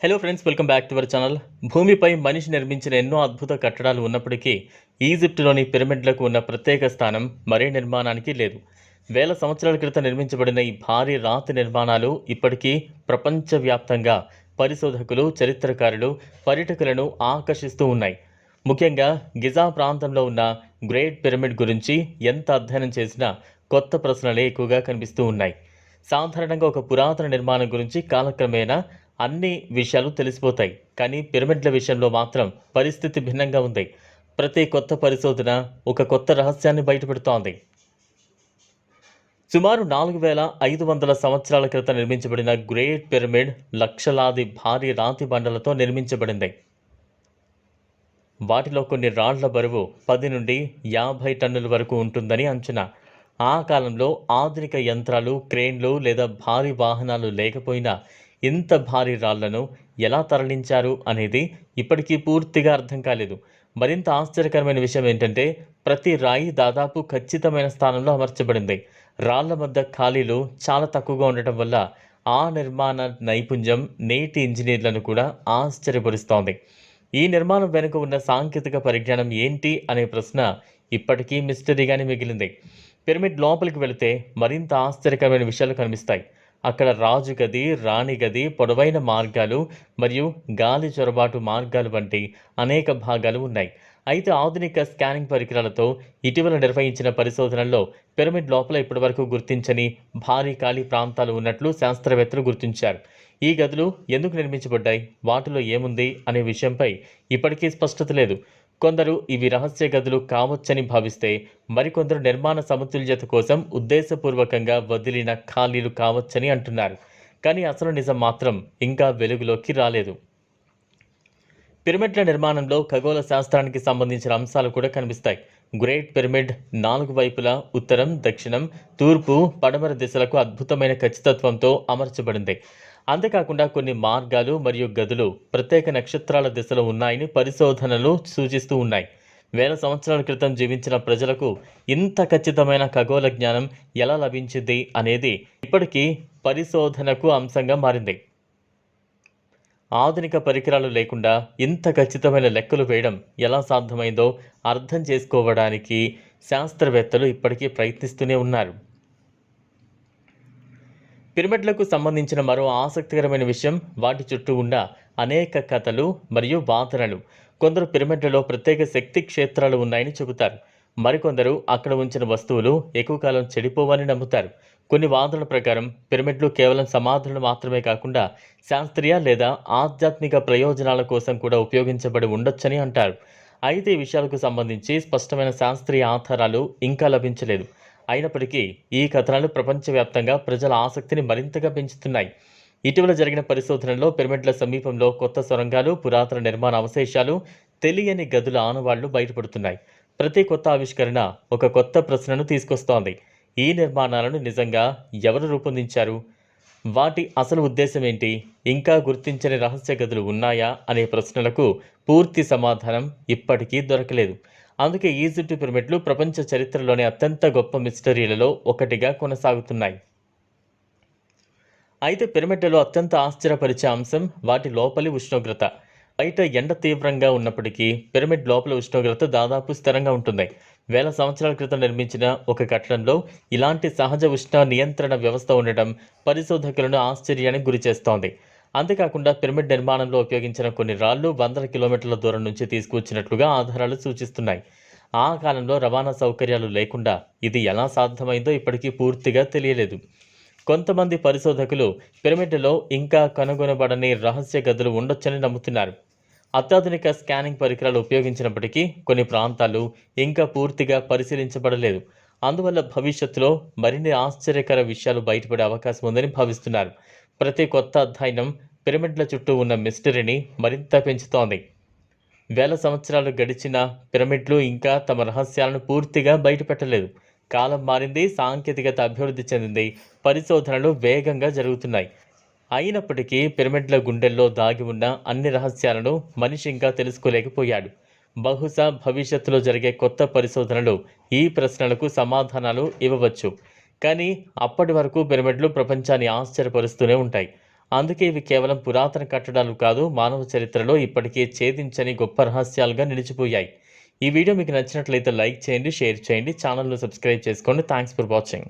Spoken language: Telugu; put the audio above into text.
Hello friends, welcome back to our channel. భూమిపై మనిషి నిర్మించిన ఎన్నో అద్భుత కట్టడాలు ఉన్నప్పటికీ ఈజిప్టులోని పిరమిడ్లకు ఉన్న ప్రత్యేక స్థానం మరే నిర్మాణానికి లేదు. వేల సంవత్సరాల క్రితం నిర్మించబడిన ఈ భారీ రాతి నిర్మాణాలు ఇప్పటికీ ప్రపంచవ్యాప్తంగా పరిశోధకులు, చరిత్రకారులు, పర్యాటకులను ఆకర్షిస్తూ ఉన్నాయి. ముఖ్యంగా గిజా ప్రాంతంలో ఉన్న గ్రేట్ పిరమిడ్ గురించి ఎంత అధ్యయనం చేసినా కొత్త ప్రశ్నలే ఎక్కువగా కనిపిస్తూ ఉన్నాయి. సాధారణంగా ఒక పురాతన నిర్మాణం గురించి కాలక్రమేణా అన్ని విషయాలు తెలిసిపోతాయి. కానీ పిరమిడ్ల విషయంలో మాత్రం పరిస్థితి భిన్నంగా ఉంది. ప్రతి కొత్త పరిశోధన ఒక కొత్త రహస్యాన్ని బయటపెడుతోంది. సుమారు 4500 సంవత్సరాల క్రితం నిర్మించబడిన గ్రేట్ పిరమిడ్ లక్షలాది భారీ రాతి బండలతో నిర్మించబడింది. వాటిలో కొన్ని రాళ్ల బరువు 10 నుండి 50 టన్నుల వరకు ఉంటుందని అంచనా. ఆ కాలంలో ఆధునిక యంత్రాలు, క్రేన్లు లేదా భారీ వాహనాలు లేకపోయినా ఇంత భారీ రాళ్లను ఎలా తరలించారు అనేది ఇప్పటికీ పూర్తిగా అర్థం కాలేదు. మరింత ఆశ్చర్యకరమైన విషయం ఏంటంటే ప్రతి రాయి దాదాపు ఖచ్చితమైన స్థానంలో అమర్చబడింది. రాళ్ల మధ్య ఖాళీలు చాలా తక్కువగా ఉండటం వల్ల ఆ నిర్మాణ నైపుణ్యం నేటి ఇంజనీర్లను కూడా ఆశ్చర్యపరుస్తోంది. ఈ నిర్మాణం వెనుక ఉన్న సాంకేతిక పరిజ్ఞానం ఏంటి అనే ప్రశ్న ఇప్పటికీ మిస్టరీగానే మిగిలింది. పిరమిడ్ లోపలికి వెళితే మరింత ఆశ్చర్యకరమైన విషయాలు కనిపిస్తాయి. అక్కడ రాజు గది, రాణి గది, పొడవైన మార్గాలు మరియు గాలి చొరబాటు మార్గాలు వంటి అనేక భాగాలు ఉన్నాయి. అయితే ఆధునిక స్కానింగ్ పరికరాలతో ఇటీవల నిర్వహించిన పరిశోధనల్లో పిరమిడ్ లోపల ఇప్పటివరకు గుర్తించని భారీ ఖాళీ ప్రాంతాలు ఉన్నట్లు శాస్త్రవేత్తలు గుర్తించారు. ఈ గదులు ఎందుకు నిర్మించబడ్డాయి, వాటిలో ఏముంది అనే విషయంపై ఇప్పటికీ స్పష్టత లేదు. కొందరు ఇవి రహస్య గదులు కావచ్చని భావిస్తే, మరికొందరు నిర్మాణ సమతుల్యత కోసం ఉద్దేశపూర్వకంగా వదిలిన ఖాళీలు కావచ్చని అంటున్నారు. కానీ అసలు నిజం మాత్రం ఇంకా వెలుగులోకి రాలేదు. పిరమిడ్ల నిర్మాణంలో ఖగోళ శాస్త్రానికి సంబంధించిన అంశాలు కూడా కనిపిస్తాయి. గ్రేట్ పిరమిడ్ 4 వైపులా ఉత్తరం, దక్షిణం, తూర్పు, పడమర దిశలకు అద్భుతమైన ఖచ్చితత్వంతో అమర్చబడింది. అంతేకాకుండా కొన్ని మార్గాలు మరియు గదులు ప్రత్యేక నక్షత్రాల దిశలో ఉన్నాయని పరిశోధనలు సూచిస్తూ ఉన్నాయి. వేల సంవత్సరాల క్రితం జీవించిన ప్రజలకు ఇంత ఖచ్చితమైన ఖగోళ జ్ఞానం ఎలా లభించింది అనేది ఇప్పటికీ పరిశోధనకు అంశంగా మారింది. ఆధునిక పరికరాలు లేకుండా ఇంత ఖచ్చితమైన లెక్కలు వేయడం ఎలా సాధ్యమైందో అర్థం చేసుకోవడానికి శాస్త్రవేత్తలు ఇప్పటికీ ప్రయత్నిస్తూనే ఉన్నారు. పిరమిడ్లకు సంబంధించిన మరో ఆసక్తికరమైన విషయం వాటి చుట్టూ ఉన్న అనేక కథలు మరియు వాదనలు. కొందరు పిరమిడ్లలో ప్రత్యేక శక్తి క్షేత్రాలు ఉన్నాయని చెబుతారు. మరికొందరు అక్కడ ఉంచిన వస్తువులు ఎక్కువ కాలం చెడిపోవని నమ్ముతారు. కొన్ని వాదనల ప్రకారం పిరమిడ్లు కేవలం సమాధులను మాత్రమే కాకుండా శాస్త్రీయ లేదా ఆధ్యాత్మిక ప్రయోజనాల కోసం కూడా ఉపయోగించబడి ఉండొచ్చని అంటారు. అయితే ఈ విషయాలకు సంబంధించి స్పష్టమైన శాస్త్రీయ ఆధారాలు ఇంకా లభించలేదు. అయినప్పటికీ ఈ కథనాలు ప్రపంచవ్యాప్తంగా ప్రజల ఆసక్తిని మరింతగా పెంచుతున్నాయి. ఇటీవల జరిగిన పరిశోధనలో పిరమిడ్ల సమీపంలో కొత్త సొరంగాలు, పురాతన నిర్మాణ అవశేషాలు, తెలియని గదుల ఆనవాళ్లు బయటపడుతున్నాయి. ప్రతి కొత్త ఆవిష్కరణ ఒక కొత్త ప్రశ్నను తీసుకొస్తోంది. ఈ నిర్మాణాలను నిజంగా ఎవరు రూపొందించారు, వాటి అసలు ఉద్దేశం ఏంటి, ఇంకా గుర్తించని రహస్య గదులు ఉన్నాయా అనే ప్రశ్నలకు పూర్తి సమాధానం ఇప్పటికీ దొరకలేదు. అందుకే ఈజిప్ట్ పిరమిడ్లు ప్రపంచ చరిత్రలోనే అత్యంత గొప్ప మిస్టరీలలో ఒకటిగా కొనసాగుతున్నాయి. అయితే పిరమిడ్లలో అత్యంత ఆశ్చర్యపరిచే అంశం వాటి లోపలి ఉష్ణోగ్రత. బయట ఎండ తీవ్రంగా ఉన్నప్పటికీ పిరమిడ్ లోపల ఉష్ణోగ్రత దాదాపు స్థిరంగా ఉంటుంది. వేల సంవత్సరాల క్రితం నిర్మించిన ఒక కట్టడంలో ఇలాంటి సహజ ఉష్ణ నియంత్రణ వ్యవస్థ ఉండటం పరిశోధకులను ఆశ్చర్యానికి గురిచేస్తోంది. అంతేకాకుండా పిరమిడ్ నిర్మాణంలో ఉపయోగించిన కొన్ని రాళ్లు వందల కిలోమీటర్ల దూరం నుంచి తీసుకువచ్చినట్లుగా ఆధారాలు సూచిస్తున్నాయి. ఆ కాలంలో రవాణా సౌకర్యాలు లేకుండా ఇది ఎలా సాధ్యమైందో ఇప్పటికీ పూర్తిగా తెలియలేదు. కొంతమంది పరిశోధకులు పిరమిడ్లలో ఇంకా కనుగొనబడని రహస్య గదులు ఉండొచ్చని నమ్ముతున్నారు. అత్యాధునిక స్కానింగ్ పరికరాలు ఉపయోగించినప్పటికీ కొన్ని ప్రాంతాలు ఇంకా పూర్తిగా పరిశీలించబడలేదు. అందువల్ల భవిష్యత్తులో మరిన్ని ఆశ్చర్యకర విషయాలు బయటపడే అవకాశం ఉందని భావిస్తున్నారు. ప్రతి కొత్త అధ్యయనం పిరమిడ్ల చుట్టూ ఉన్న మిస్టరీని మరింత పెంచుతోంది. వేల సంవత్సరాలు గడిచిన పిరమిడ్లు ఇంకా తమ రహస్యాలను పూర్తిగా బయటపెట్టలేదు. కాలం మారింది, సాంకేతికత అభివృద్ధి చెందింది, పరిశోధనలు వేగంగా జరుగుతున్నాయి. అయినప్పటికీ పిరమిడ్ల గుండెల్లో దాగి ఉన్న అన్ని రహస్యాలను మనిషి ఇంకా తెలుసుకోలేకపోయాడు. బహుశా భవిష్యత్తులో జరిగే కొత్త పరిశోధనలు ఈ ప్రశ్నలకు సమాధానాలు ఇవ్వవచ్చు. కానీ అప్పటి వరకు పిరమిడ్లు ప్రపంచాన్ని ఆశ్చర్యపరుస్తూనే ఉంటాయి. అందుకే ఇవి కేవలం పురాతన కట్టడాలు కాదు, మానవ చరిత్రలో ఇప్పటికే ఛేదించని గొప్ప రహస్యాలుగా నిలిచిపోయాయి. ఈ వీడియో మీకు నచ్చినట్లయితే లైక్ చేయండి, షేర్ చేయండి, ఛానల్ను సబ్స్క్రైబ్ చేసుకోండి. Thanks for watching.